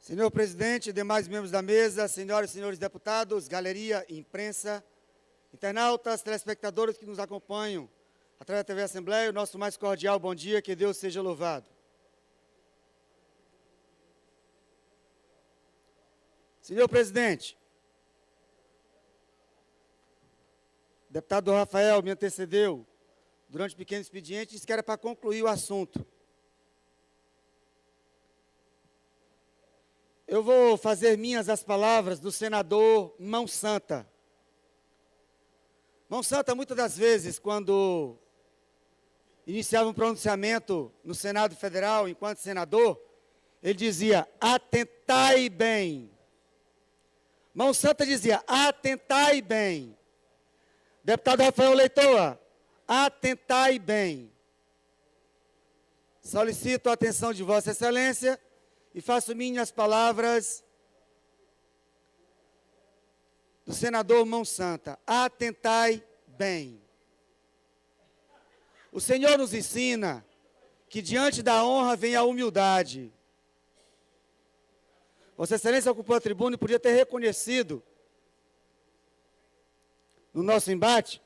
Senhor presidente, demais membros da mesa, senhoras e senhores deputados, galeria, imprensa, internautas, telespectadores que nos acompanham através da TV Assembleia, o nosso mais cordial bom dia, que Deus seja louvado. Senhor presidente, o deputado Rafael me antecedeu durante um pequeno expediente e disse que era para concluir o assunto. Eu vou fazer minhas as palavras do senador Mão Santa. Mão Santa, muitas das vezes, quando iniciava um pronunciamento no Senado Federal, enquanto senador, ele dizia, atentai bem. Mão Santa dizia, atentai bem. Deputado Rafael Leitoa, atentai bem. Solicito a atenção de Vossa Excelência e faço minhas palavras do senador Mão Santa. Atentai bem. O Senhor nos ensina que diante da honra vem a humildade. Vossa Excelência ocupou a tribuna e podia ter reconhecido no nosso embate,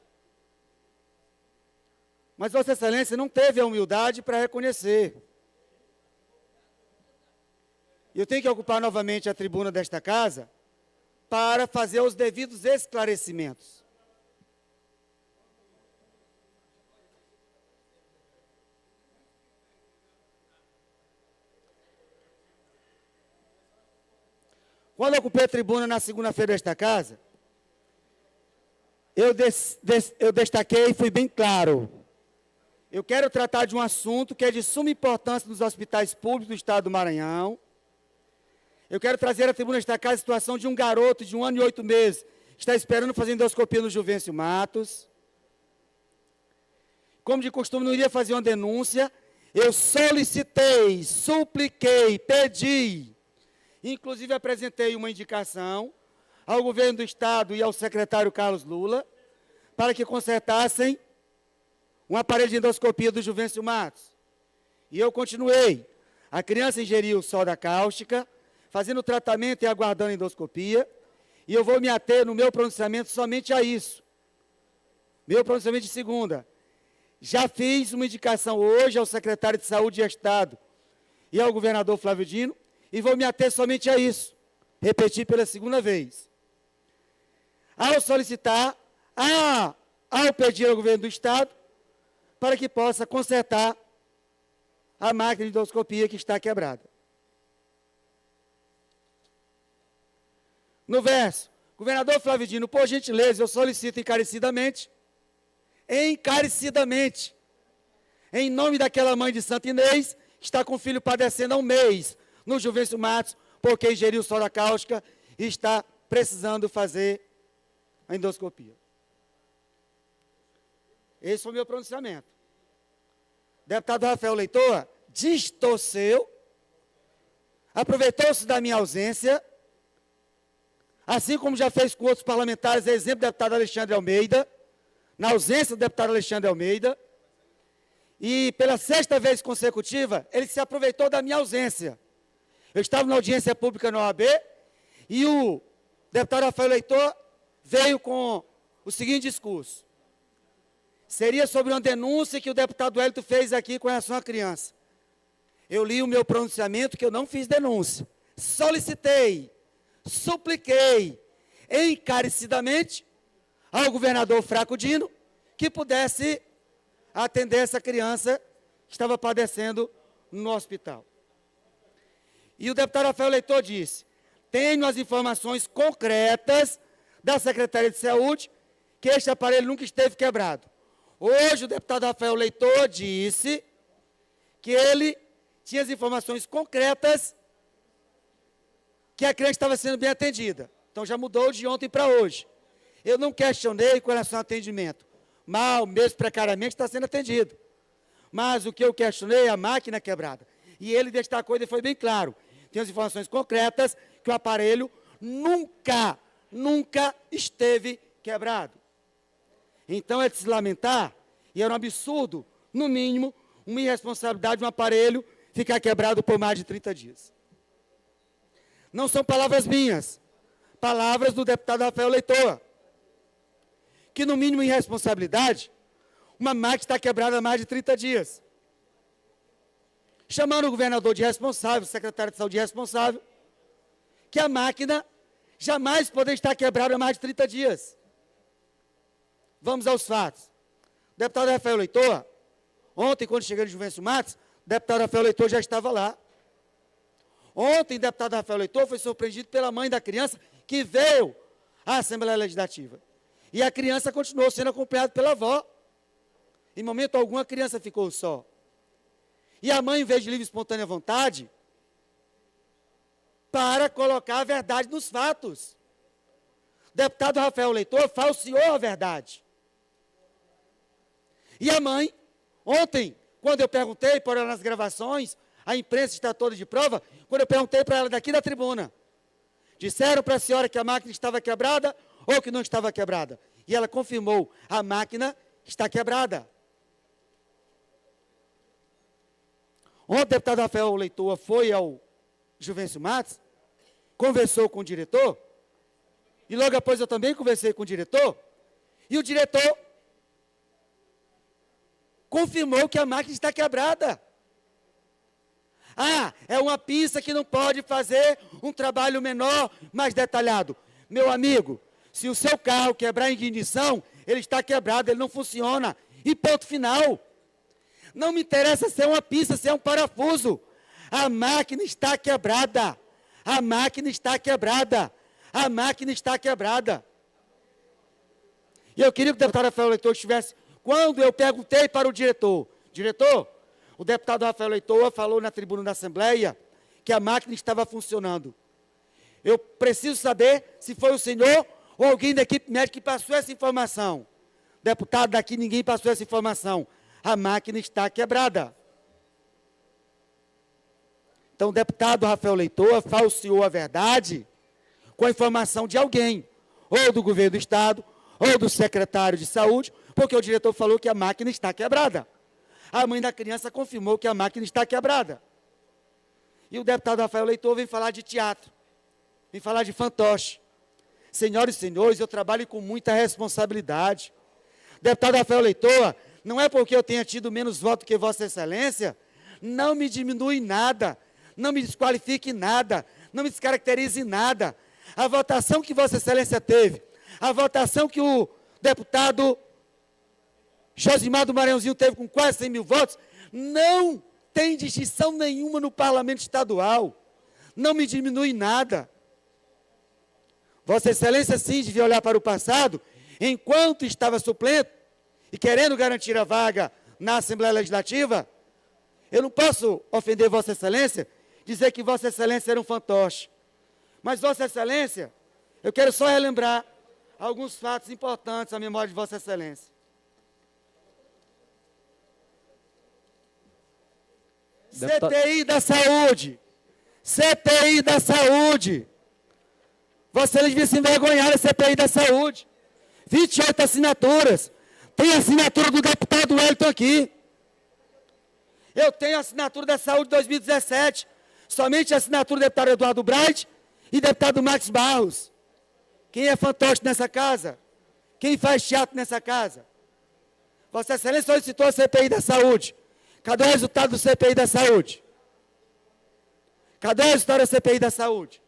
mas Vossa Excelência não teve a humildade para reconhecer. Eu tenho que ocupar novamente a tribuna desta casa para fazer os devidos esclarecimentos. Quando eu ocupei a tribuna na segunda-feira desta casa, eu destaquei e fui bem claro. Eu quero tratar de um assunto que é de suma importância nos hospitais públicos do estado do Maranhão. Eu quero trazer à tribuna desta casa a situação de um garoto de 1 ano e 8 meses, que está esperando fazer endoscopia no Juvencio Matos. Como de costume, não iria fazer uma denúncia. Eu solicitei, supliquei, pedi, inclusive apresentei uma indicação ao governo do estado e ao secretário Carlos Lula, para que consertassem um aparelho de endoscopia do Juvencio Matos. E eu continuei. A criança ingeriu soda cáustica, fazendo tratamento e aguardando a endoscopia, e eu vou me ater no meu pronunciamento somente a isso. Meu pronunciamento de segunda. Já fiz uma indicação hoje ao secretário de Saúde e Estado e ao governador Flávio Dino, e vou me ater somente a isso. Repetir pela segunda vez. Ao solicitar, ao pedir ao governo do Estado, para que possa consertar a máquina de endoscopia que está quebrada. No verso, governador Flávio Dino, por gentileza, eu solicito encarecidamente, em nome daquela mãe de Santa Inês, que está com o filho padecendo há um mês, no Juvencio Matos, porque ingeriu soda cáustica e está precisando fazer a endoscopia. Esse foi o meu pronunciamento. Deputado Rafael Leitoa distorceu, aproveitou-se da minha ausência, assim como já fez com outros parlamentares, exemplo do deputado Alexandre Almeida, na ausência do deputado Alexandre Almeida, e pela 6ª vez consecutiva, ele se aproveitou da minha ausência. Eu estava na audiência pública na OAB, e o deputado Rafael Leitoa veio com o seguinte discurso. Seria sobre uma denúncia que o deputado Hélito fez aqui com relação à criança. Eu li o meu pronunciamento que eu não fiz denúncia. Solicitei, supliquei encarecidamente ao governador Flávio Dino que pudesse atender essa criança que estava padecendo no hospital. E o deputado Rafael Leitoa disse, tenho as informações concretas da Secretaria de Saúde que este aparelho nunca esteve quebrado. Hoje o deputado Rafael Leitoa disse que ele tinha as informações concretas que a criança estava sendo bem atendida. Então já mudou de ontem para hoje. Eu não questionei com relação ao atendimento. Mal, mesmo precariamente, está sendo atendido. Mas o que eu questionei é a máquina quebrada. E ele destacou e foi bem claro. Tem as informações concretas que o aparelho nunca esteve quebrado. Então é de se lamentar, e era um absurdo, no mínimo, uma irresponsabilidade de um aparelho ficar quebrado por mais de 30 dias. Não são palavras minhas, palavras do deputado Rafael Leitoa, que no mínimo irresponsabilidade, uma máquina está quebrada há mais de 30 dias. Chamando o governador de responsável, o secretário de saúde de responsável, que a máquina jamais poderia estar quebrada há mais de 30 dias. Vamos aos fatos. O deputado Rafael Leitoa, ontem, quando cheguei no Juvencio Matos, o deputado Rafael Leitoa já estava lá. Ontem, o deputado Rafael Leitoa foi surpreendido pela mãe da criança que veio à Assembleia Legislativa. E a criança continuou sendo acompanhada pela avó. Em momento algum, a criança ficou só. E a mãe, em vez de livre e espontânea vontade, para colocar a verdade nos fatos. O deputado Rafael Leitoa falseou a verdade. E a mãe, ontem, quando eu perguntei, por ela nas gravações, a imprensa está toda de prova, quando eu perguntei para ela daqui da tribuna, disseram para a senhora que a máquina estava quebrada ou que não estava quebrada. E ela confirmou, a máquina está quebrada. Ontem o deputado Rafael Leitoa foi ao Juvencio Matos, conversou com o diretor, e logo após eu também conversei com o diretor, e o diretor confirmou que a máquina está quebrada. Ah, é uma pista que não pode fazer um trabalho menor, mais detalhado. Meu amigo, se o seu carro quebrar em ignição, ele está quebrado, ele não funciona. E ponto final. Não me interessa se é uma pista, se é um parafuso. A máquina está quebrada. A máquina está quebrada. A máquina está quebrada. E eu queria que o deputado Rafael Leitoa estivesse... Quando eu perguntei para o diretor, o deputado Rafael Leitoa falou na tribuna da Assembleia que a máquina estava funcionando. Eu preciso saber se foi o senhor ou alguém da equipe médica que passou essa informação. Deputado, daqui ninguém passou essa informação. A máquina está quebrada. Então, o deputado Rafael Leitoa falseou a verdade com a informação de alguém, ou do governo do Estado, ou do secretário de saúde, porque o diretor falou que a máquina está quebrada. A mãe da criança confirmou que a máquina está quebrada. E o deputado Rafael Leitoa vem falar de teatro, vem falar de fantoche. Senhoras e senhores, eu trabalho com muita responsabilidade. Deputado Rafael Leitoa, não é porque eu tenha tido menos voto que Vossa Excelência, não me diminui em nada, não me desqualifique em nada, não me descaracterize em nada. A votação que Vossa Excelência teve, a votação que o deputado Josimar do Maranhãozinho teve com quase 100 mil votos, não tem distinção nenhuma no parlamento estadual. Não me diminui nada. Vossa Excelência, sim, devia olhar para o passado, enquanto estava suplente e querendo garantir a vaga na Assembleia Legislativa. Eu não posso ofender Vossa Excelência, dizer que Vossa Excelência era um fantoche. Mas, Vossa Excelência, eu quero só relembrar alguns fatos importantes à memória de Vossa Excelência. CPI da saúde. CPI da saúde. Vossa Excelência devia se envergonhar da CPI da saúde. 28 assinaturas. Tem a assinatura do deputado Wellington aqui. Eu tenho a assinatura da saúde de 2017. Somente a assinatura do deputado Eduardo Bright e deputado Max Barros. Quem é fantoche nessa casa? Quem faz teatro nessa casa? Vossa Excelência solicitou a CPI da saúde. Cadê o resultado do CPI da saúde? Cadê o resultado da CPI da saúde?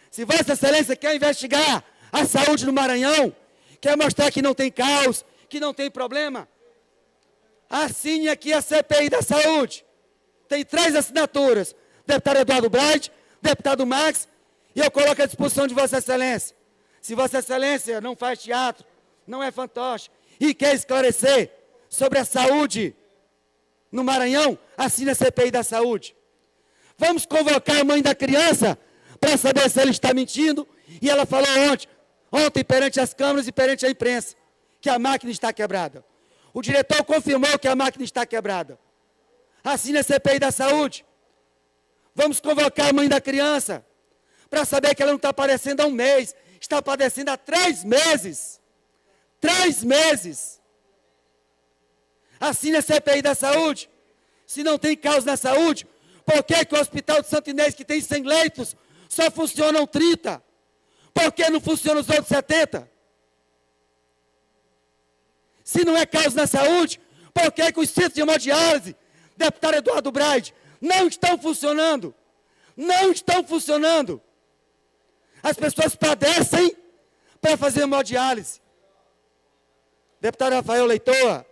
Se Vossa Excelência quer investigar a saúde no Maranhão, quer mostrar que não tem caos, que não tem problema, assine aqui a CPI da saúde. Tem 3 assinaturas. Deputado Eduardo Bright, deputado Max, e eu coloco à disposição de Vossa Excelência. Se Vossa Excelência não faz teatro, não é fantoche, e quer esclarecer sobre a saúde no Maranhão, assine a CPI da saúde. Vamos convocar a mãe da criança para saber se ela está mentindo. E ela falou ontem perante as câmeras e perante a imprensa, que a máquina está quebrada. O diretor confirmou que a máquina está quebrada. Assine a CPI da saúde. Vamos convocar a mãe da criança para saber que ela não está padecendo há 1 mês, está padecendo há 3 meses. 3 meses. Assine a CPI da saúde. Se não tem caos na saúde, por que o Hospital de Santo Inês, que tem 100 leitos, só funcionam 30. Por que não funcionam os outros 70? Se não é caos na saúde, por que os centros de hemodiálise, deputado Eduardo Braide, não estão funcionando? Não estão funcionando. As pessoas padecem para fazer hemodiálise. Deputado Rafael Leitoa,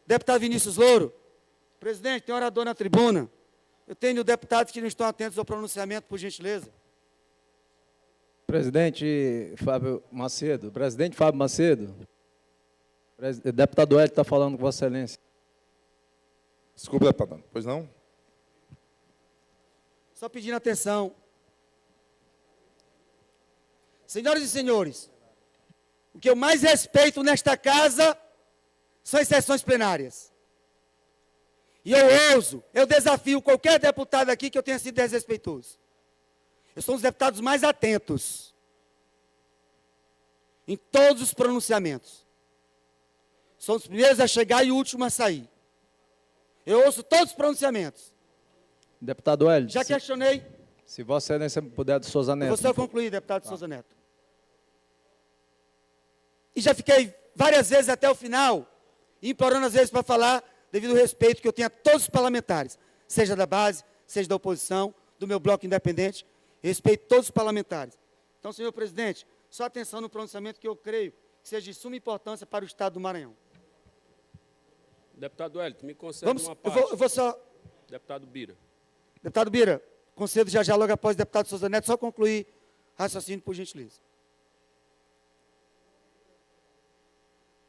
deputado Vinícius Louro, presidente, tem orador na tribuna. Eu tenho deputados que não estão atentos ao pronunciamento, por gentileza. Presidente Fábio Macedo, deputado Hélio está falando com Vossa Excelência. Desculpe, deputado. Pois não? Só pedindo atenção. Senhoras e senhores, o que eu mais respeito nesta casa são as sessões plenárias. E eu desafio qualquer deputado aqui que eu tenha sido desrespeitoso. Eu sou um dos deputados mais atentos em todos os pronunciamentos. Sou um dos primeiros a chegar e o último a sair. Eu ouço todos os pronunciamentos. Deputado Hélio. Já questionei. Se Vossa Excelência puder, de Souza Neto. Eu vou só concluir, deputado Souza Neto. E já fiquei várias vezes até o final, implorando às vezes para falar, devido ao respeito que eu tenho a todos os parlamentares, seja da base, seja da oposição, do meu bloco independente, respeito todos os parlamentares. Então, senhor presidente, só atenção no pronunciamento que eu creio que seja de suma importância para o Estado do Maranhão. Deputado Hélio, me concede uma parte. Eu vou só... Deputado Bira. Deputado Bira, concedo já logo após o deputado Souza Neto, só concluir raciocínio, por gentileza.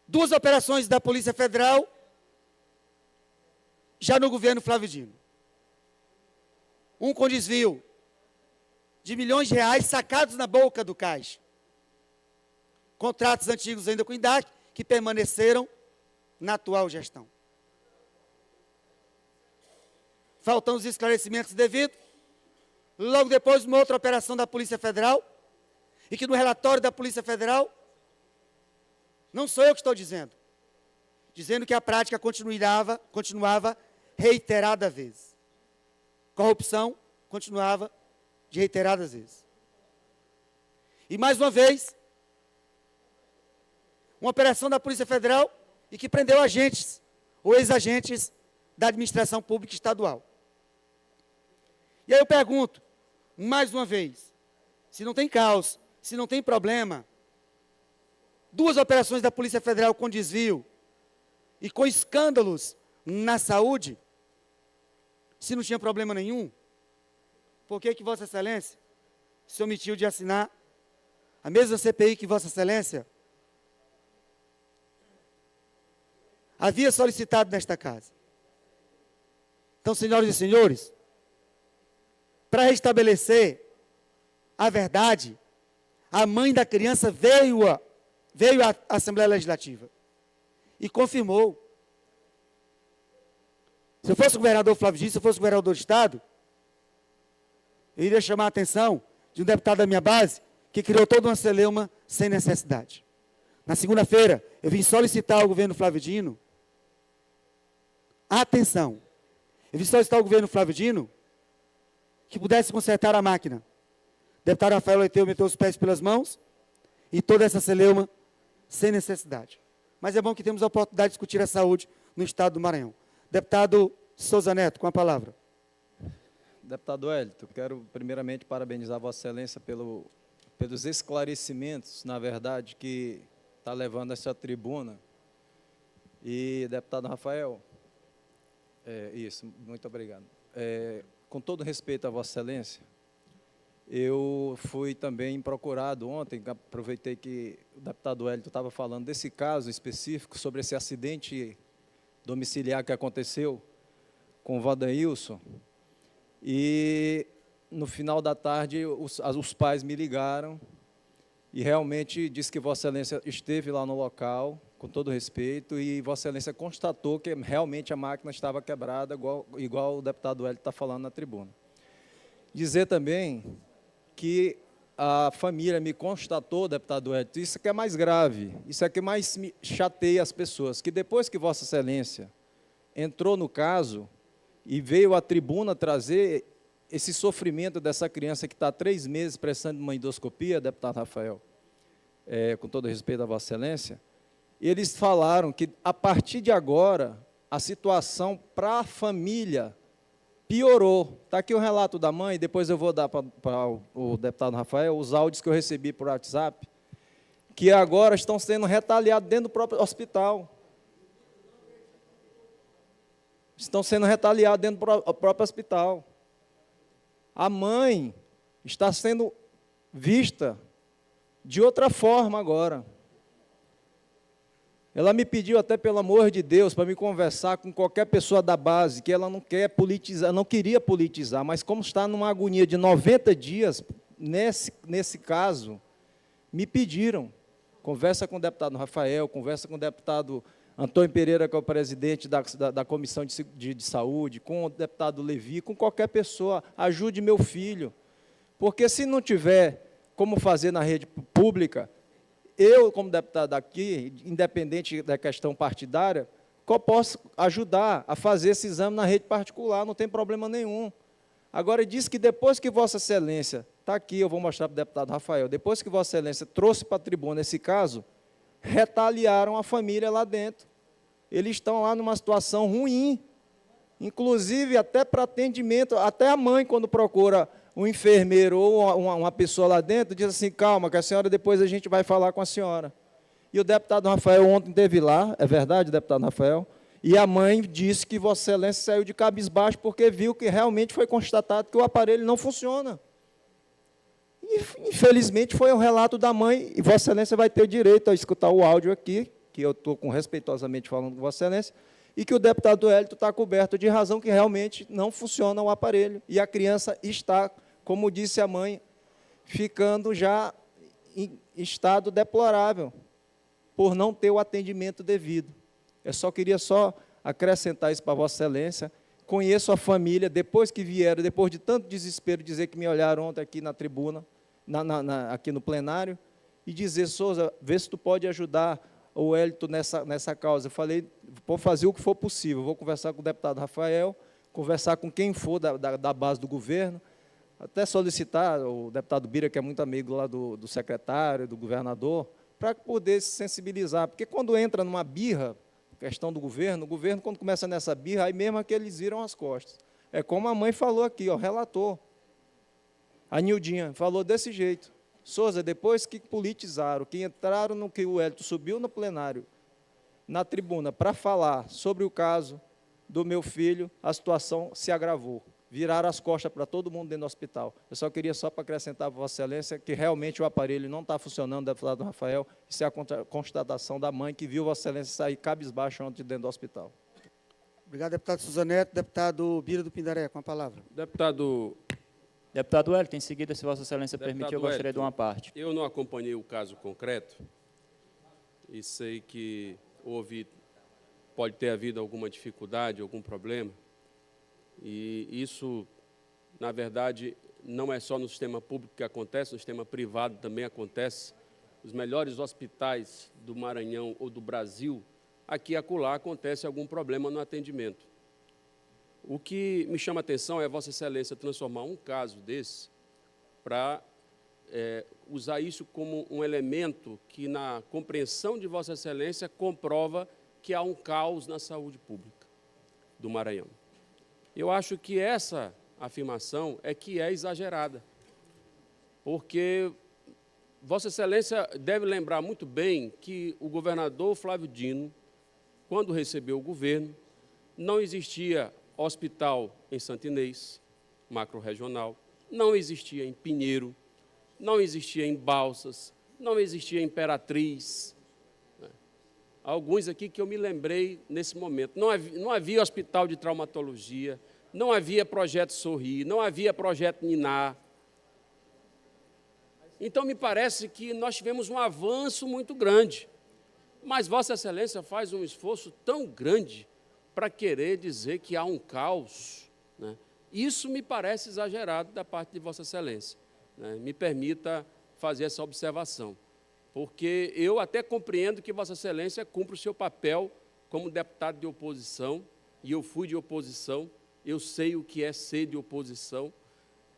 2 operações da Polícia Federal, já no governo Flávio Dino. Um com desvio de milhões de reais sacados na boca do caixa. Contratos antigos ainda com o INDAC, que permaneceram na atual gestão. Faltam os esclarecimentos devidos. Logo depois, uma outra operação da Polícia Federal, e que no relatório da Polícia Federal, não sou eu que estou dizendo que a prática continuava reiterada vezes. Corrupção continuava de reiteradas vezes. E mais uma vez, uma operação da Polícia Federal e que prendeu agentes ou ex-agentes da administração pública estadual. E aí eu pergunto, mais uma vez, se não tem caos, se não tem problema, 2 operações da Polícia Federal com desvio e com escândalos na saúde, se não tinha problema nenhum, por que Vossa Excelência se omitiu de assinar a mesma CPI que Vossa Excelência havia solicitado nesta casa? Então, senhoras e senhores, para restabelecer a verdade, a mãe da criança veio à Assembleia Legislativa e confirmou. Se eu fosse o governador Flávio Dino, se eu fosse o governador do Estado, eu iria chamar a atenção de um deputado da minha base que criou toda uma celeuma sem necessidade. Na segunda-feira, eu vim solicitar ao governo Flávio Dino, atenção, eu vim solicitar ao governo Flávio Dino que pudesse consertar a máquina. O deputado Rafael Leiteu meteu os pés pelas mãos e toda essa celeuma sem necessidade. Mas é bom que temos a oportunidade de discutir a saúde no Estado do Maranhão. Deputado Souza Neto, com a palavra. Deputado Hélio, quero primeiramente parabenizar Vossa Excelência pelos esclarecimentos, na verdade, que está levando a essa tribuna. E, deputado Rafael, muito obrigado. Com todo respeito a Vossa Excelência, eu fui também procurado ontem, aproveitei que o deputado Hélio estava falando desse caso específico, sobre esse acidente domiciliar que aconteceu com o Valdailson, e no final da tarde os pais me ligaram e realmente disse que Vossa Excelência esteve lá no local, com todo respeito, e Vossa Excelência constatou que realmente a máquina estava quebrada, igual o deputado Hélio está falando na tribuna. Dizer também que a família me constatou, deputado Hélio, isso que é mais grave, isso é que mais me chateia as pessoas, que depois que Vossa Excelência entrou no caso e veio à tribuna trazer esse sofrimento dessa criança que está há 3 meses precisando de uma endoscopia, deputado Rafael, com todo respeito à Vossa Excelência, eles falaram que, a partir de agora, a situação para a família piorou. Está aqui o relato da mãe, depois eu vou dar para o deputado Rafael os áudios que eu recebi por WhatsApp, que agora estão sendo retaliados dentro do próprio hospital. Estão sendo retaliados dentro do próprio hospital. A mãe está sendo vista de outra forma agora. Ela me pediu até, pelo amor de Deus, para me conversar com qualquer pessoa da base, que ela não quer politizar, não queria politizar, mas como está numa agonia de 90 dias, nesse caso, me pediram, conversa com o deputado Rafael, conversa com o deputado Antônio Pereira, que é o presidente da Comissão de Saúde, com o deputado Levi, com qualquer pessoa, ajude meu filho, porque se não tiver como fazer na rede pública, eu, como deputado aqui, independente da questão partidária, eu posso ajudar a fazer esse exame na rede particular, não tem problema nenhum. Agora, ele disse que depois que Vossa Excelência, está aqui, eu vou mostrar para o deputado Rafael, depois que Vossa Excelência trouxe para a tribuna esse caso, retaliaram a família lá dentro. Eles estão lá numa situação ruim, inclusive até para atendimento, até a mãe, quando procura um enfermeiro ou uma pessoa lá dentro, diz assim, calma, que a senhora, depois a gente vai falar com a senhora. E o deputado Rafael ontem esteve lá, é verdade, deputado Rafael? E a mãe disse que Vossa Excelência saiu de cabisbaixo porque viu que realmente foi constatado que o aparelho não funciona. E, infelizmente, foi o relato da mãe, e Vossa Excelência vai ter direito a escutar o áudio aqui, que eu estou respeitosamente falando com Vossa Excelência, e que o deputado Hélito está coberto de razão que realmente não funciona o aparelho, e a criança está, como disse a mãe, ficando já em estado deplorável, por não ter o atendimento devido. Eu só queria acrescentar isso para Vossa Excelência. Conheço a família, depois que vieram, depois de tanto desespero, dizer que me olharam ontem aqui na tribuna, aqui no plenário, e dizer, Souza, vê se tu pode ajudar o Hélito nessa causa. Eu falei, vou fazer o que for possível, vou conversar com o deputado Rafael, conversar com quem for da base do governo, até solicitar o deputado Bira, que é muito amigo lá do secretário, do governador, para poder se sensibilizar, porque quando entra numa birra, questão do governo, o governo, quando começa nessa birra, aí mesmo é que eles viram as costas. É como a mãe falou aqui, relatou. A Nildinha falou desse jeito. Souza, depois que politizaram, que entraram no que o Hélito subiu no plenário, na tribuna, para falar sobre o caso do meu filho, a situação se agravou. Viraram as costas para todo mundo dentro do hospital. Eu só queria para acrescentar para Vossa Excelência que realmente o aparelho não está funcionando, deputado Rafael, isso é a constatação da mãe que viu Vossa Excelência sair cabisbaixo ontem dentro do hospital. Obrigado, deputado Souza Neto. Deputado Bira do Pindaré, com a palavra. Deputado Hélito, em seguida, se Vossa Excelência permitir, eu gostaria de uma parte. Eu não acompanhei o caso concreto e sei que pode ter havido alguma dificuldade, algum problema. E isso, na verdade, não é só no sistema público que acontece, no sistema privado também acontece. Os melhores hospitais do Maranhão ou do Brasil, aqui e acolá acontece algum problema no atendimento. O que me chama a atenção é Vossa Excelência transformar um caso desse para usar isso como um elemento que, na compreensão de Vossa Excelência, comprova que há um caos na saúde pública do Maranhão. Eu acho que essa afirmação é que é exagerada, porque Vossa Excelência deve lembrar muito bem que o governador Flávio Dino, quando recebeu o governo, não existia hospital em Santo Inês, macro-regional, não existia em Pinheiro, não existia em Balsas, não existia em Imperatriz. Alguns aqui que eu me lembrei nesse momento. Não havia hospital de traumatologia, não havia projeto Sorri, não havia projeto Ninar. Então, me parece que nós tivemos um avanço muito grande. Mas Vossa Excelência faz um esforço tão grande para querer dizer que há um caos, né? Isso me parece exagerado da parte de Vossa Excelência, né? Me permita fazer essa observação, porque eu até compreendo que Vossa Excelência cumpre o seu papel como deputado de oposição, e eu fui de oposição, eu sei o que é ser de oposição,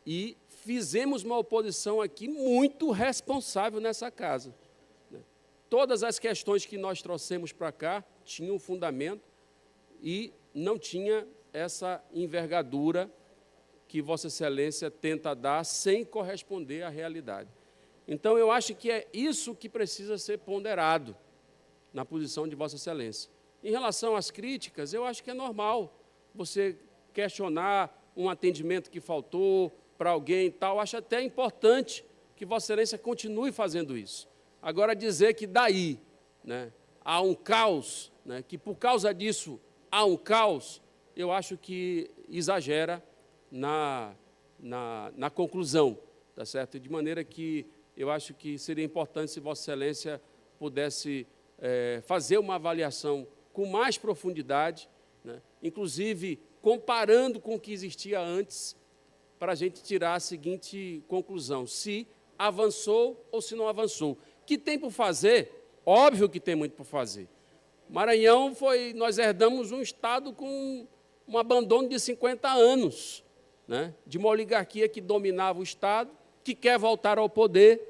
e fizemos uma oposição aqui muito responsável nessa casa. Todas as questões que nós trouxemos para cá tinham fundamento e não tinha essa envergadura que Vossa Excelência tenta dar sem corresponder à realidade. Então, eu acho que é isso que precisa ser ponderado na posição de Vossa Excelência. Em relação às críticas, eu acho que é normal você questionar um atendimento que faltou para alguém e tal. Acho até importante que Vossa Excelência continue fazendo isso. Agora, dizer que daí, né, há um caos, né, que por causa disso há um caos, eu acho que exagera na conclusão, tá certo? De maneira que eu acho que seria importante se Vossa Excelência pudesse fazer uma avaliação com mais profundidade, né, inclusive comparando com o que existia antes, para a gente tirar a seguinte conclusão: se avançou ou se não avançou. Que tem por fazer? Óbvio que tem muito por fazer. Maranhão nós herdamos um Estado com um abandono de 50 anos, né, de uma oligarquia que dominava o Estado, que quer voltar ao poder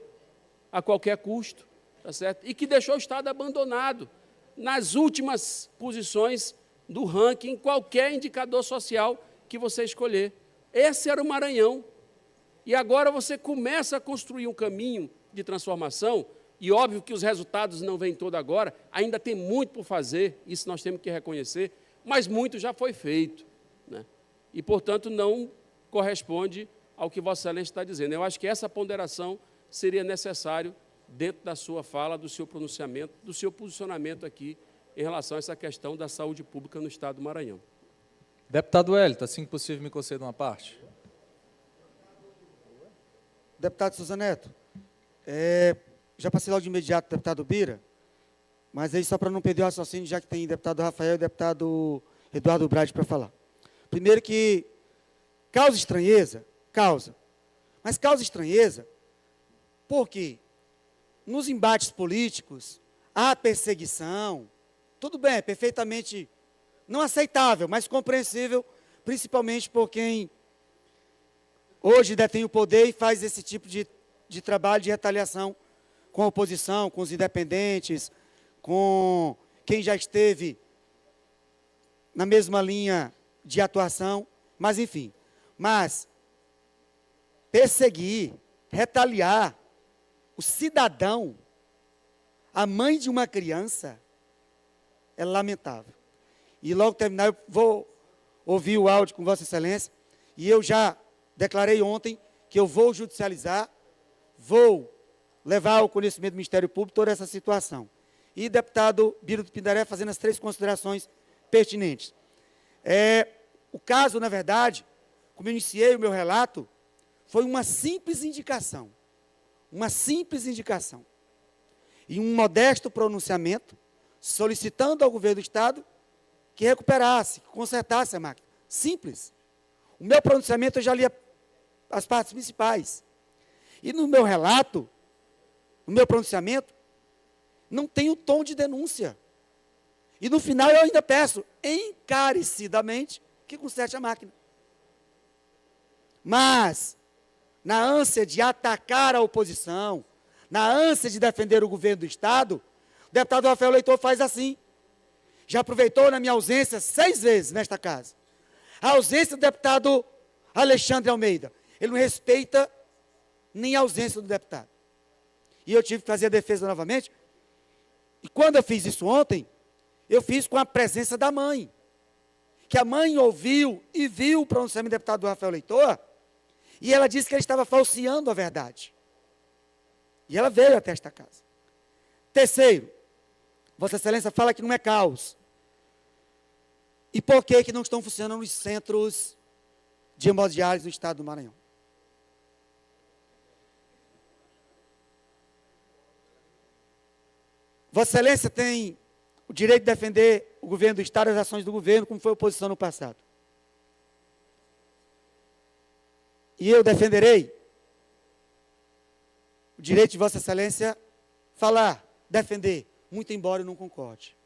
a qualquer custo, tá certo? E que deixou o Estado abandonado nas últimas posições do ranking, em qualquer indicador social que você escolher. Esse era o Maranhão. E agora você começa a construir um caminho de transformação, e óbvio que os resultados não vêm todo agora, ainda tem muito por fazer, isso nós temos que reconhecer, mas muito já foi feito, né? E, portanto, não corresponde ao que Vossa Excelência está dizendo. Eu acho que essa ponderação seria necessário dentro da sua fala, do seu pronunciamento, do seu posicionamento aqui em relação a essa questão da saúde pública no Estado do Maranhão. Deputado Hélito, assim que possível, me conceda uma parte. Deputado Souza Neto, já passei logo de imediato o deputado Bira, mas aí só para não perder o raciocínio, já que tem deputado Rafael e deputado Eduardo Brade para falar. Primeiro que causa estranheza, mas causa estranheza porque nos embates políticos há perseguição, tudo bem, é perfeitamente não aceitável, mas compreensível, principalmente por quem hoje detém o poder e faz esse tipo de trabalho de retaliação com a oposição, com os independentes, com quem já esteve na mesma linha de atuação, mas enfim. Mas perseguir, retaliar o cidadão, a mãe de uma criança, é lamentável. E logo terminar, eu vou ouvir o áudio com Vossa Excelência, e eu já declarei ontem que eu vou judicializar, vou levar ao conhecimento do Ministério Público toda essa situação. E deputado Bira do Pindaré fazendo as 3 considerações pertinentes. O caso, na verdade, como eu iniciei o meu relato, foi uma simples indicação. Uma simples indicação. E um modesto pronunciamento, solicitando ao governo do Estado que recuperasse, que consertasse a máquina. Simples. O meu pronunciamento, eu já li as partes principais. E no meu relato, no meu pronunciamento, não tem o tom de denúncia. E no final eu ainda peço, encarecidamente, que conserte a máquina. Mas, na ânsia de atacar a oposição, na ânsia de defender o governo do Estado, o deputado Rafael Leitor faz assim. Já aproveitou na minha ausência 6 vezes nesta casa. A ausência do deputado Alexandre Almeida. Ele não respeita nem a ausência do deputado. E eu tive que fazer a defesa novamente. E quando eu fiz isso ontem, eu fiz com a presença da mãe. Que a mãe ouviu e viu o pronunciamento do deputado Rafael Leitor, e ela disse que ele estava falseando a verdade. E ela veio até esta casa. Terceiro, Vossa Excelência fala que não é caos. E por que não estão funcionando os centros de hemodiálise no Estado do Maranhão? Vossa Excelência tem o direito de defender o governo do Estado, as ações do governo, como foi a oposição no passado. E eu defenderei o direito de Vossa Excelência falar, defender, muito embora eu não concorde.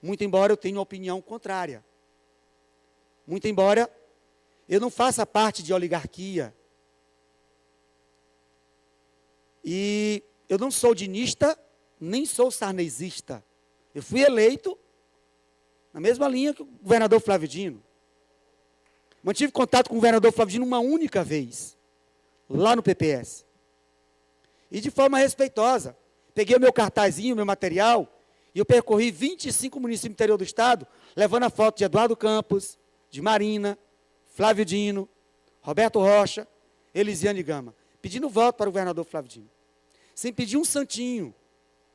Muito embora eu tenha uma opinião contrária. Muito embora Eu não faço parte de oligarquia. E eu não sou dinista, nem sou sarnezista. Eu fui eleito na mesma linha que o governador Flávio Dino. Mantive contato com o governador Flávio Dino uma única vez, lá no PPS. E de forma respeitosa. Peguei o meu cartazinho, o meu material, e eu percorri 25 municípios do interior do estado, levando a foto de Eduardo Campos, de Marina, Flávio Dino, Roberto Rocha, Elisiane Gama, pedindo voto para o governador Flávio Dino. Sem pedir um santinho,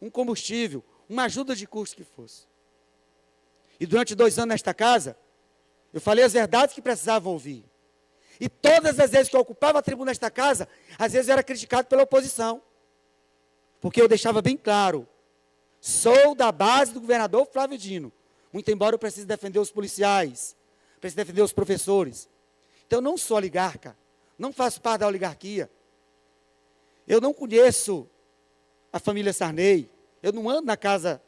um combustível, uma ajuda de custo que fosse. E durante 2 anos nesta casa, eu falei as verdades que precisavam ouvir. E todas as vezes que eu ocupava a tribuna desta casa, às vezes eu era criticado pela oposição. Porque eu deixava bem claro, sou da base do governador Flávio Dino. Muito embora eu precise defender os policiais, precise defender os professores. Então eu não sou oligarca, não faço parte da oligarquia. Eu não conheço a família Sarney, eu não ando na casa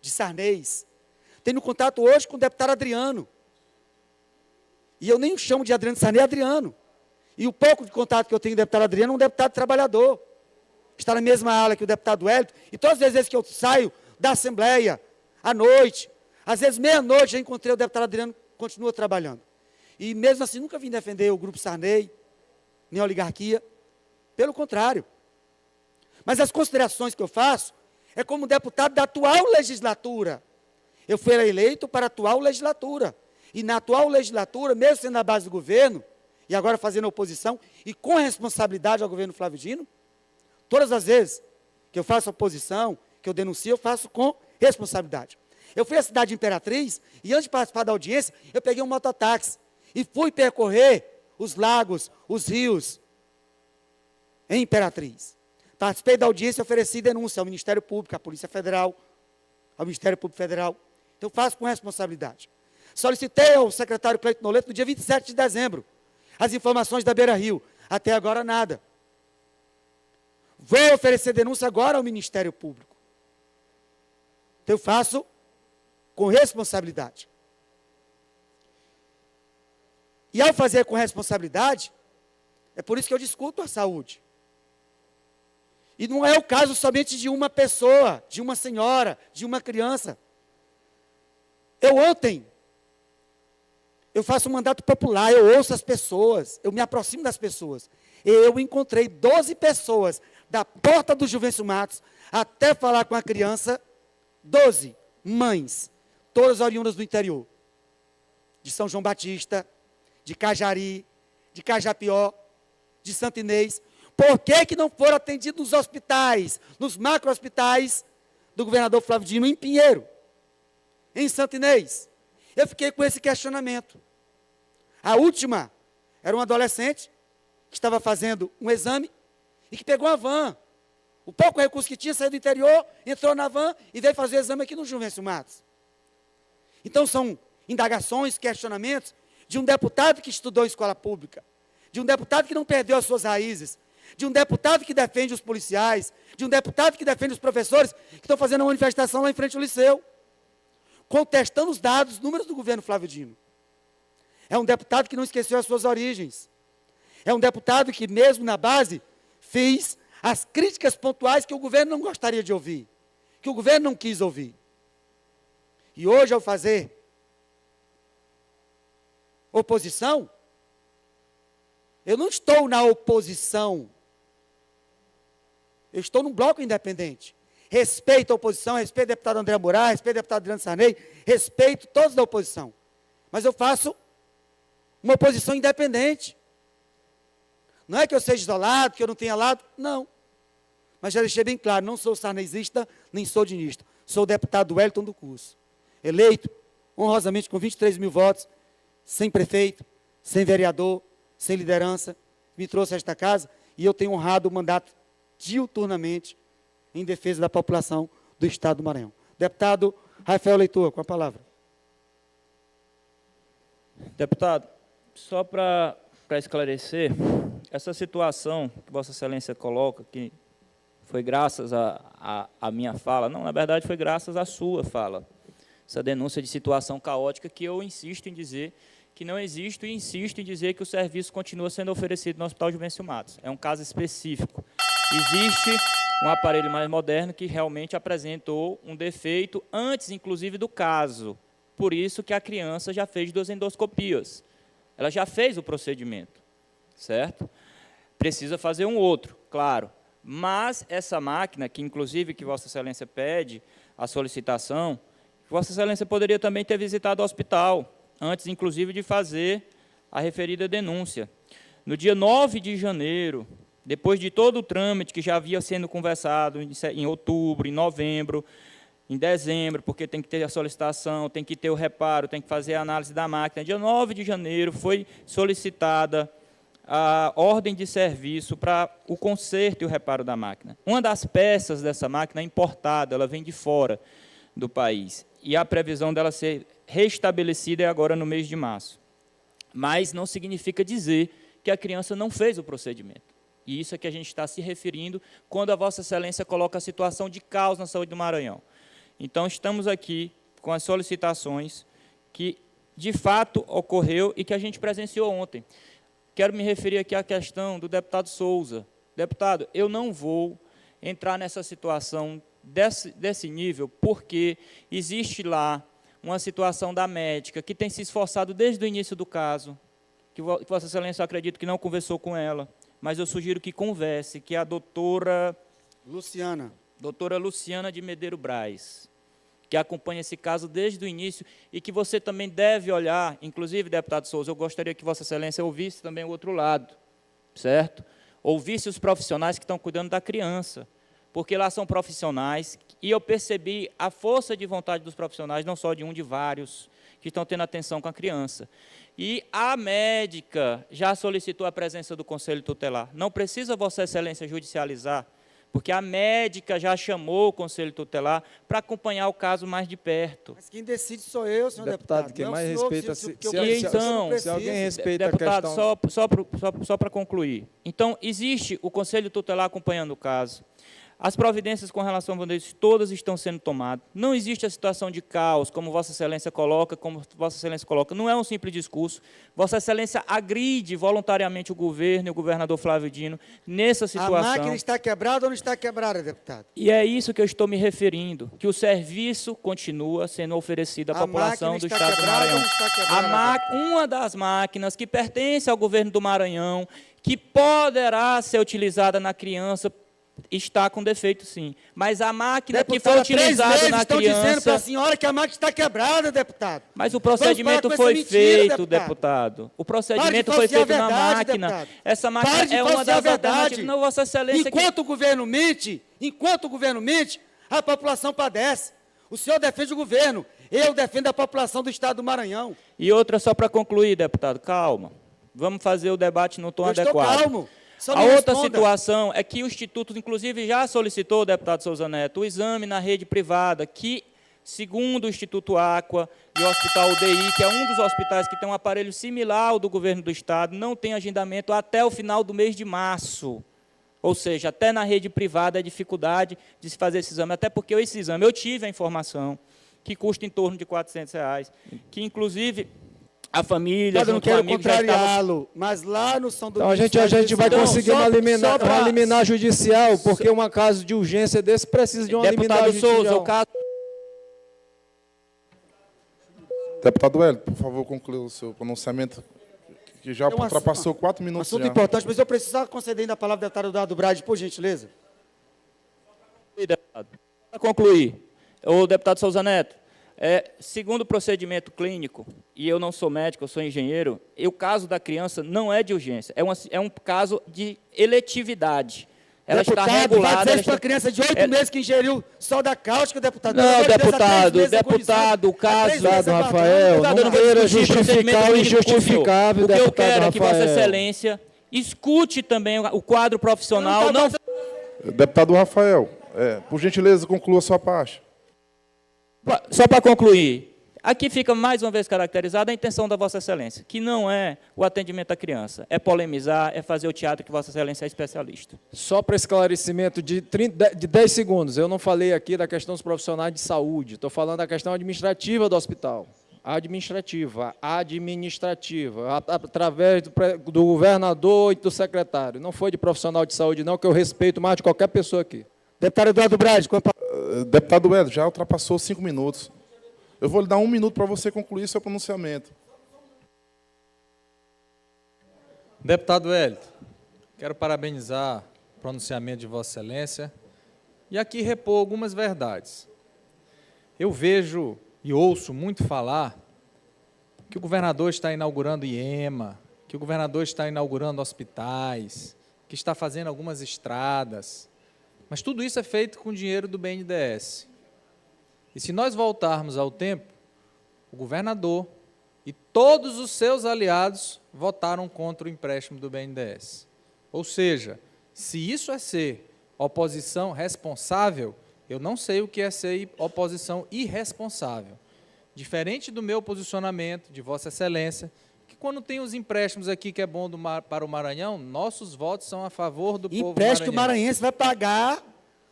de Sarneys. Tenho contato hoje com o deputado Adriano. E eu nem o chamo de Adriano Sarney, Adriano. E o pouco de contato que eu tenho com o deputado Adriano é um deputado trabalhador. Está na mesma ala que o deputado Wellington. E todas as vezes que eu saio da Assembleia, à noite, às vezes meia-noite, já encontrei o deputado Adriano, continua trabalhando. E mesmo assim, nunca vim defender o Grupo Sarney, nem a oligarquia. Pelo contrário. Mas as considerações que eu faço é como deputado da atual legislatura. Eu fui eleito para a atual legislatura. E na atual legislatura, mesmo sendo a base do governo, e agora fazendo oposição, e com responsabilidade ao governo Flávio Dino, todas as vezes que eu faço oposição, que eu denuncio, eu faço com responsabilidade. Eu fui à cidade de Imperatriz, e antes de participar da audiência, eu peguei um mototáxi, e fui percorrer os lagos, os rios, em Imperatriz. Participei da audiência e ofereci denúncia ao Ministério Público, à Polícia Federal, ao Ministério Público Federal. Então, eu faço com responsabilidade. Solicitei ao secretário Cleiton Noleto, no dia 27 de dezembro, as informações da Beira Rio. Até agora, nada. Vou oferecer denúncia agora ao Ministério Público. Então, eu faço com responsabilidade. E ao fazer com responsabilidade, é por isso que eu discuto a saúde. E não é o caso somente de uma pessoa, de uma senhora, de uma criança. Eu faço um mandato popular, eu ouço as pessoas, eu me aproximo das pessoas. Eu encontrei 12 pessoas, da porta do Juvencio Matos, até falar com a criança, 12 mães, todas oriundas do interior. De São João Batista, de Cajari, de Cajapió, de Santo Inês. Por que não foram atendidos nos hospitais, nos macro-hospitais do governador Flávio Dino, em Pinheiro, em Santo Inês? Eu fiquei com esse questionamento. A última era um adolescente que estava fazendo um exame e que pegou a van. O pouco recurso que tinha, saiu do interior, entrou na van e veio fazer o exame aqui no Juvencio Matos. Então, são indagações, questionamentos de um deputado que estudou em escola pública, de um deputado que não perdeu as suas raízes, de um deputado que defende os policiais, de um deputado que defende os professores que estão fazendo uma manifestação lá em frente ao Liceu, contestando os dados, os números do governo Flávio Dino. É um deputado que não esqueceu as suas origens. É um deputado que, mesmo na base, fez as críticas pontuais que o governo não gostaria de ouvir, que o governo não quis ouvir. E hoje, ao fazer oposição, eu não estou na oposição, eu estou num bloco independente. Respeito a oposição, respeito o deputado André Moraes, respeito o deputado Adriano Sarney, respeito todos da oposição. Mas eu faço uma oposição independente. Não é que eu seja isolado, que eu não tenha lado, não. Mas já deixei bem claro, não sou sarnezista, nem sou dinista. Sou o deputado Wellington do Curso. Eleito, honrosamente, com 23 mil votos, sem prefeito, sem vereador, sem liderança, me trouxe a esta casa e eu tenho honrado o mandato diuturnamente em defesa da população do Estado do Maranhão. Deputado Rafael Leitor, com a palavra. Deputado, só para esclarecer, essa situação que Vossa Excelência coloca, que foi graças à minha fala, não, na verdade foi graças à sua fala, essa denúncia de situação caótica que eu insisto em dizer que não existe e insisto em dizer que o serviço continua sendo oferecido no Hospital Juvencio Matos. É um caso específico. Existe um aparelho mais moderno que realmente apresentou um defeito antes, inclusive, do caso. Por isso que a criança já fez 2 endoscopias. Ela já fez o procedimento, certo? Precisa fazer um outro, claro. Mas essa máquina, que inclusive que Vossa Excelência pede a solicitação, Vossa Excelência poderia também ter visitado o hospital, antes, inclusive, de fazer a referida denúncia. No dia 9 de janeiro, depois de todo o trâmite que já havia sendo conversado em outubro, em novembro, em dezembro, porque tem que ter a solicitação, tem que ter o reparo, tem que fazer a análise da máquina. Dia 9 de janeiro foi solicitada a ordem de serviço para o conserto e o reparo da máquina. Uma das peças dessa máquina é importada, ela vem de fora do país. E a previsão dela ser restabelecida é agora no mês de março. Mas não significa dizer que a criança não fez o procedimento. E isso é que a gente está se referindo quando a Vossa Excelência coloca a situação de caos na saúde do Maranhão. Então, estamos aqui com as solicitações que, de fato, ocorreu e que a gente presenciou ontem. Quero me referir aqui à questão do deputado Souza. Deputado, eu não vou entrar nessa situação desse nível, porque existe lá uma situação da médica que tem se esforçado desde o início do caso, que Vossa Excelência, eu acredito que não conversou com ela, mas eu sugiro que converse, que é a doutora Luciana de Medeiros Braz, que acompanha esse caso desde o início e que você também deve olhar, inclusive, deputado Souza, eu gostaria que Vossa Excelência ouvisse também o outro lado, certo? Ouvisse os profissionais que estão cuidando da criança, porque lá são profissionais, e eu percebi a força de vontade dos profissionais, não só de um, de vários, que estão tendo atenção com a criança. E a médica já solicitou a presença do Conselho Tutelar. Não precisa Vossa Excelência judicializar, porque a médica já chamou o Conselho Tutelar para acompanhar o caso mais de perto. Mas quem decide sou eu, senhor deputado. Quem Não mais o senhor, respeita... Se alguém respeita deputado, a questão... só para concluir. Então, existe o Conselho Tutelar acompanhando o caso. As providências com relação a isso, todas estão sendo tomadas. Não existe a situação de caos, como Vossa Excelência coloca, Não é um simples discurso. Vossa Excelência agride voluntariamente o governo e o governador Flávio Dino nessa situação. A máquina está quebrada ou não está quebrada, deputado? E é isso que eu estou me referindo, que o serviço continua sendo oferecido à população do Estado do Maranhão. Uma das máquinas que pertence ao governo do Maranhão, que poderá ser utilizada na criança, está com defeito, sim. Mas a máquina deputado, que foi utilizada na criança... estão dizendo para a senhora que a máquina está quebrada, deputado. Mas o procedimento foi feito, deputado. O procedimento foi feito na máquina. Deputado. Essa máquina é uma das alternativas. Não, Vossa Excelência... Enquanto o governo mente, a população padece. O senhor defende o governo, eu defendo a população do Estado do Maranhão. E outra, só para concluir, deputado, calma. Vamos fazer o debate no tom adequado. Estou calmo. A outra situação é que o Instituto, inclusive, já solicitou, deputado Souza Neto, o exame na rede privada, que, segundo o Instituto Aqua e o Hospital UDI, que é um dos hospitais que tem um aparelho similar ao do governo do Estado, não tem agendamento até o final do mês de março. Ou seja, até na rede privada é dificuldade de se fazer esse exame, até porque esse exame, eu tive a informação, que custa em torno de R$400, que, inclusive... A família, eu não quero contrariá-lo, mas lá no São Domingos... Então, a gente vai conseguir uma liminar judicial, porque um caso de urgência desse precisa de uma liminar judicial. Souza, o caso... Deputado Hélio, por favor, conclua o seu pronunciamento, que já ultrapassou 4 minutos. Assunto importante, mas eu preciso conceder ainda a palavra ao deputado Eduardo Brade, por gentileza. Para concluir, o deputado Souza Neto, segundo o procedimento clínico, e eu não sou médico, eu sou engenheiro, o caso da criança não é de urgência, é um caso de eletividade. Ela deputado, está regulada... Vai dizer isso para a criança de 8 meses que ingeriu soda cáustica, deputado. Não, deputado, o caso... Deputado Rafael, não queira justificar o injustificável, o que eu deputado quero é que Vossa Rafael. Excelência escute também o quadro profissional... Deputado Rafael, por gentileza, conclua a sua parte. Só para concluir, aqui fica mais uma vez caracterizada a intenção da Vossa Excelência, que não é o atendimento à criança, é polemizar, é fazer o teatro que Vossa Excelência é especialista. Só para esclarecimento de 10 segundos, eu não falei aqui da questão dos profissionais de saúde, estou falando da questão administrativa do hospital. administrativa, através do governador e do secretário. Não foi de profissional de saúde, não, que eu respeito mais de qualquer pessoa aqui. Deputado Eduardo Braide, Deputado Hélio, já ultrapassou 5 minutos. Eu vou lhe dar 1 minuto para você concluir seu pronunciamento. Deputado Hélio, quero parabenizar o pronunciamento de Vossa Excelência e aqui repor algumas verdades. Eu vejo e ouço muito falar que o governador está inaugurando IEMA, que o governador está inaugurando hospitais, que está fazendo algumas estradas, mas tudo isso é feito com dinheiro do BNDES. E se nós voltarmos ao tempo, o governador e todos os seus aliados votaram contra o empréstimo do BNDES. Ou seja, se isso é ser oposição responsável, eu não sei o que é ser oposição irresponsável. Diferente do meu posicionamento, de Vossa Excelência, que quando tem os empréstimos aqui que é bom para o Maranhão, nossos votos são a favor do povo maranhense. Empréstimo maranhense vai pagar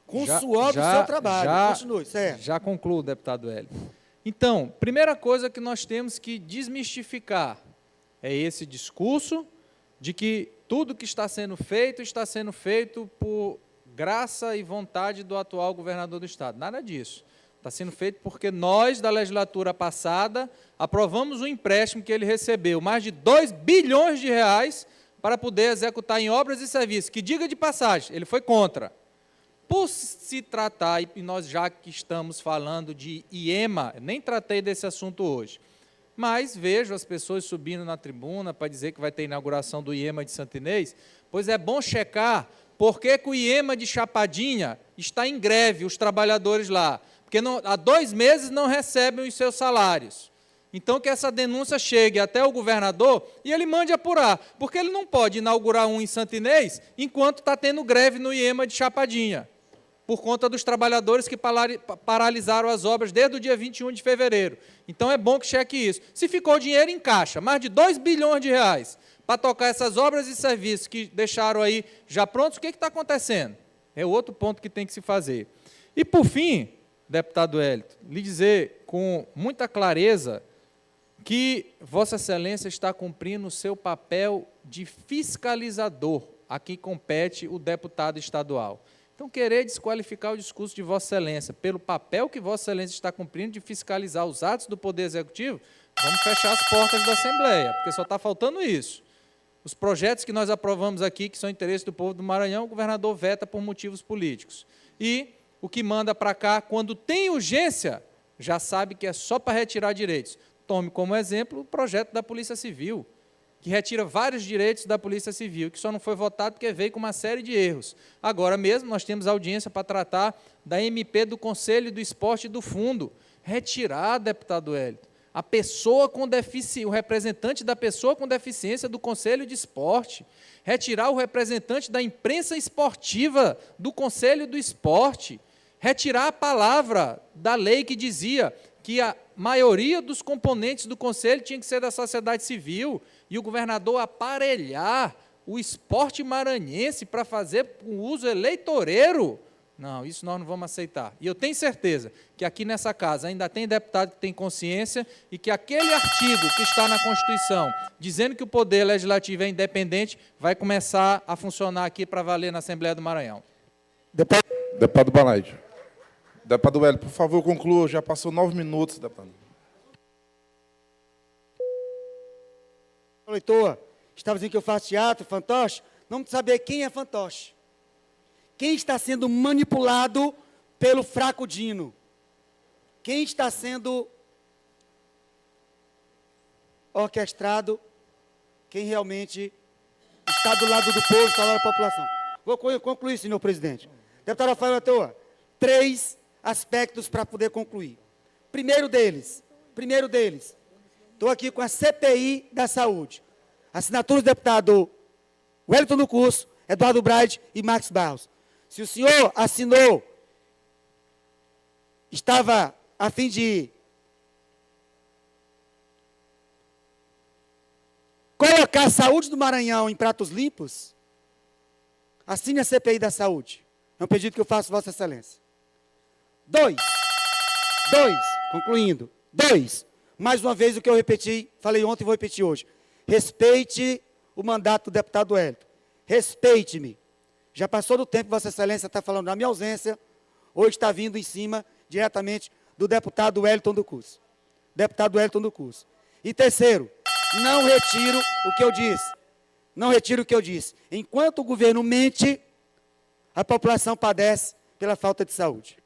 com o suor do seu trabalho. Continue, certo. Já concluo, deputado Hélio. Então, primeira coisa que nós temos que desmistificar é esse discurso de que tudo que está sendo feito por graça e vontade do atual governador do Estado. Nada disso. Está sendo feito porque nós, da legislatura passada, aprovamos um empréstimo que ele recebeu, mais de 2 bilhões de reais, para poder executar em obras e serviços, que, diga de passagem, ele foi contra. Por se tratar, e nós já que estamos falando de IEMA, nem tratei desse assunto hoje, mas vejo as pessoas subindo na tribuna para dizer que vai ter inauguração do IEMA de Santo Inês, pois é bom checar por que o IEMA de Chapadinha está em greve, os trabalhadores lá, porque há 2 meses não recebem os seus salários. Então, que essa denúncia chegue até o governador e ele mande apurar, porque ele não pode inaugurar um em Santo Inês enquanto está tendo greve no IEMA de Chapadinha, por conta dos trabalhadores que paralisaram as obras desde o dia 21 de fevereiro. Então, é bom que cheque isso. Se ficou dinheiro em caixa, mais de 2 bilhões de reais, para tocar essas obras e serviços que deixaram aí já prontos, o que está acontecendo? É outro ponto que tem que se fazer. E, por fim, deputado Hélio, lhe dizer com muita clareza que Vossa Excelência está cumprindo o seu papel de fiscalizador, a quem compete o deputado estadual. Então, querer desqualificar o discurso de Vossa Excelência pelo papel que Vossa Excelência está cumprindo de fiscalizar os atos do Poder Executivo, vamos fechar as portas da Assembleia, porque só está faltando isso. Os projetos que nós aprovamos aqui, que são interesse do povo do Maranhão, o governador veta por motivos políticos. E o que manda para cá, quando tem urgência, já sabe que é só para retirar direitos. Tome como exemplo o projeto da Polícia Civil, que retira vários direitos da Polícia Civil, que só não foi votado porque veio com uma série de erros. Agora mesmo nós temos audiência para tratar da MP do Conselho do Esporte e do Fundo. Retirar, deputado Hélio, a pessoa com deficiência, o representante da pessoa com deficiência do Conselho de Esporte. Retirar o representante da imprensa esportiva do Conselho do Esporte. Retirar a palavra da lei que dizia que a maioria dos componentes do Conselho tinha que ser da sociedade civil, e o governador aparelhar o esporte maranhense para fazer um uso eleitoreiro. Não, isso nós não vamos aceitar. E eu tenho certeza que aqui nessa casa ainda tem deputado que tem consciência e que aquele artigo que está na Constituição, dizendo que o Poder Legislativo é independente, vai começar a funcionar aqui para valer na Assembleia do Maranhão. Deputado Balaide. Deputado Hélio, por favor, conclua. Já passou 9 minutos, deputado. Leitor, estava dizendo que eu faço teatro, fantoche. Vamos saber quem é fantoche. Quem está sendo manipulado pelo fraco Dino? Quem está sendo orquestrado? Quem realmente está do lado do povo, está do lado da população? Vou concluir, senhor presidente. Deputado Rafael Leitoa, 3 aspectos para poder concluir. Primeiro deles, estou aqui com a CPI da saúde. Assinatura do deputado Wellington do Curso, Eduardo Braide e Max Barros. Se o senhor assinou, estava a fim de colocar a saúde do Maranhão em pratos limpos, assine a CPI da saúde. É um pedido que eu faço, Vossa Excelência. 2, concluindo. 2, mais uma vez o que eu repeti, falei ontem e vou repetir hoje. Respeite o mandato do deputado Wellington. Respeite-me. Já passou do tempo que Vossa Excelência está falando na minha ausência, hoje está vindo em cima, diretamente, do deputado Wellington do Curso. Deputado Wellington do Curso. E terceiro, não retiro o que eu disse. Não retiro o que eu disse. Enquanto o governo mente, a população padece pela falta de saúde.